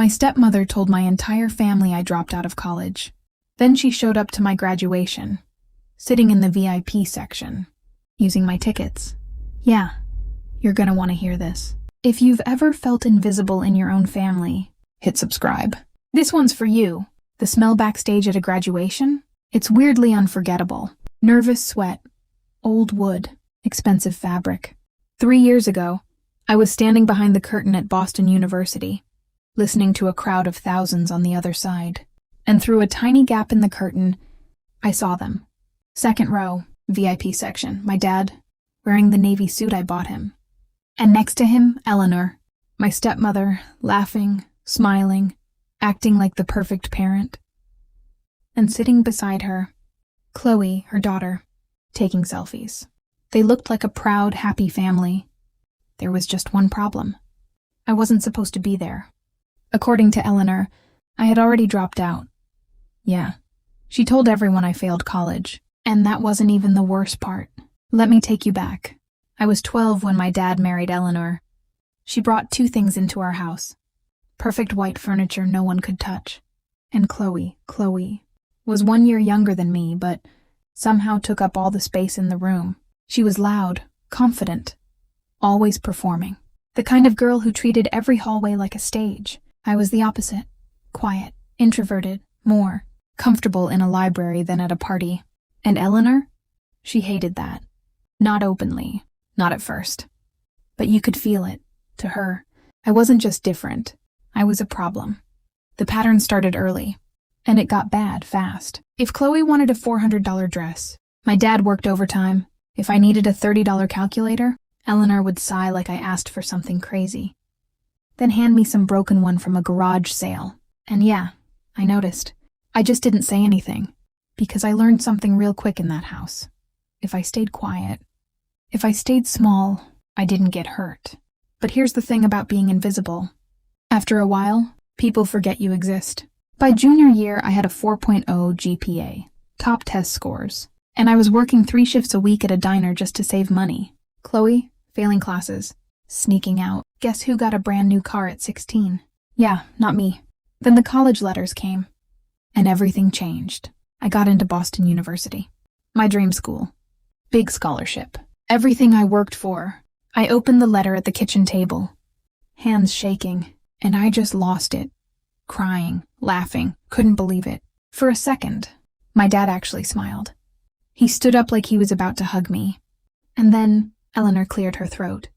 My stepmother told my entire family I dropped out of college. Then she showed up to my graduation, sitting in the VIP section, using my tickets. Yeah, you're gonna want to hear this. If you've ever felt invisible in your own family, hit subscribe. This one's for you. The smell backstage at a graduation? It's weirdly unforgettable. Nervous sweat, old wood, expensive fabric. 3 years ago, I was standing behind the curtain at Boston University, listening to a crowd of thousands on the other side. And through a tiny gap in the curtain, I saw them. Second row, VIP section, my dad, wearing the navy suit I bought him. And next to him, Eleanor, my stepmother, laughing, smiling, acting like the perfect parent. And sitting beside her, Chloe, her daughter, taking selfies. They looked like a proud, happy family. There was just one problem. I wasn't supposed to be there. According to Eleanor, I had already dropped out. Yeah, she told everyone I failed college. And that wasn't even the worst part. Let me take you back. I was 12 when my dad married Eleanor. She brought 2 things into our house. Perfect white furniture no one could touch. And Chloe was 1 year younger than me, but somehow took up all the space in the room. She was loud, confident, always performing. The kind of girl who treated every hallway like a stage. I was the opposite. Quiet, introverted, more comfortable in a library than at a party. And Eleanor? She hated that. Not openly, not at first. But you could feel it. To her, I wasn't just different. I was a problem. The pattern started early, and it got bad fast. If Chloe wanted a $400 dress, my dad worked overtime. If I needed a $30 calculator, Eleanor would sigh like I asked for something crazy. Then hand me some broken one from a garage sale. And yeah, I noticed. I just didn't say anything, because I learned something real quick in that house. If I stayed quiet, if I stayed small, I didn't get hurt. But here's the thing about being invisible. After a while, people forget you exist. By junior year, I had a 4.0 GPA, top test scores, and I was working 3 shifts a week at a diner just to save money. Chloe, failing classes, sneaking out. Guess who got a brand new car at 16? Yeah, not me. Then the college letters came, and everything changed. I got into Boston University. My dream school. Big scholarship. Everything I worked for. I opened the letter at the kitchen table, hands shaking, and I just lost it. Crying, laughing, couldn't believe it. For a second, my dad actually smiled. He stood up like he was about to hug me. And then Eleanor cleared her throat.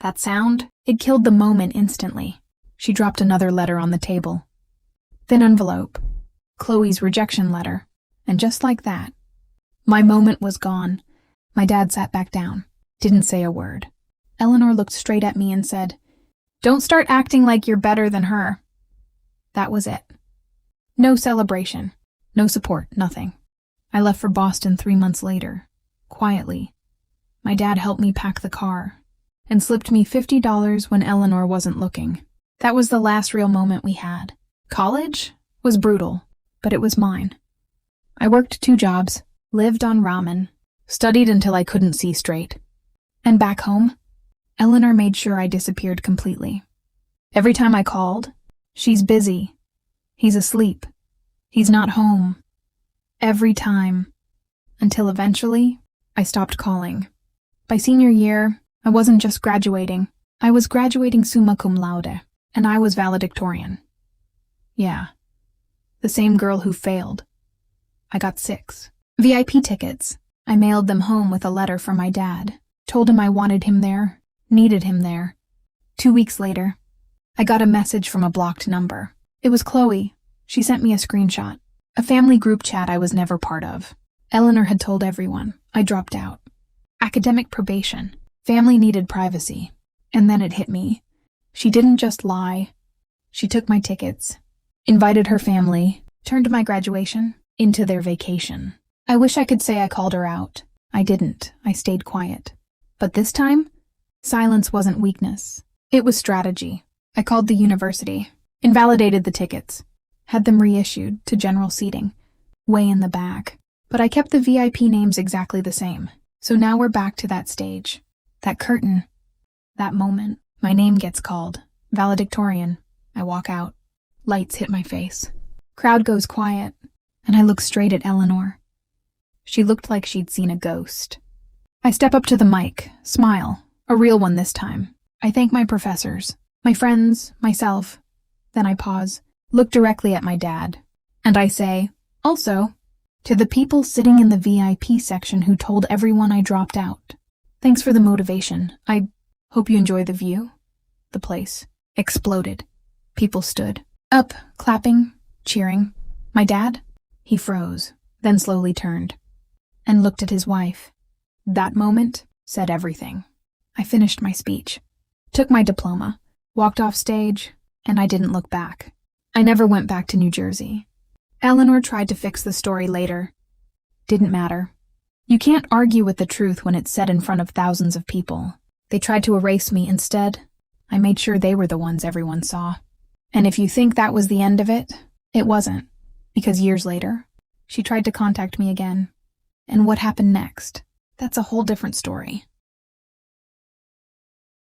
That sound, it killed the moment instantly. She dropped another letter on the table. Thin envelope. Chloe's rejection letter. And just like that, my moment was gone. My dad sat back down, didn't say a word. Eleanor looked straight at me and said, "Don't start acting like you're better than her." That was it. No celebration, no support, nothing. I left for Boston 3 months later, quietly. My dad helped me pack the car and slipped me $50 when Eleanor wasn't looking. That was the last real moment we had. College was brutal, but it was mine. I worked 2 jobs, lived on ramen, studied until I couldn't see straight. And back home, Eleanor made sure I disappeared completely. Every time I called, "She's busy. He's asleep. He's not home." Every time. Until eventually, I stopped calling. By senior year, I wasn't just graduating. I was graduating summa cum laude, and I was valedictorian. Yeah, the same girl who failed. I got 6 VIP tickets. I mailed them home with a letter from my dad. Told him I wanted him there, needed him there. 2 weeks later, I got a message from a blocked number. It was Chloe. She sent me a screenshot. A family group chat I was never part of. Eleanor had told everyone. I dropped out. Academic probation. Family needed privacy. And then it hit me. She didn't just lie. She took my tickets, invited her family, turned my graduation into their vacation. I wish I could say I called her out. I didn't. I stayed quiet. But this time, silence wasn't weakness. It was strategy. I called the university, invalidated the tickets, had them reissued to general seating, way in the back. But I kept the VIP names exactly the same. So now we're back to that stage, that curtain, that moment. My name gets called. Valedictorian. I walk out. Lights hit my face. Crowd goes quiet, and I look straight at Eleanor. She looked like she'd seen a ghost. I step up to the mic, smile, a real one this time. I thank my professors, my friends, myself. Then I pause, look directly at my dad, and I say, also, to the people sitting in the VIP section who told everyone I dropped out. Thanks for the motivation. I hope you enjoy the view. The place exploded. People stood up, clapping, cheering. My dad? He froze, then slowly turned and looked at his wife. That moment said everything. I finished my speech, took my diploma, walked off stage, and I didn't look back. I never went back to New Jersey. Eleanor tried to fix the story later. Didn't matter. You can't argue with the truth when it's said in front of thousands of people. They tried to erase me instead. I made sure they were the ones everyone saw. And if you think that was the end of it, it wasn't. Because years later, she tried to contact me again. And what happened next? That's a whole different story.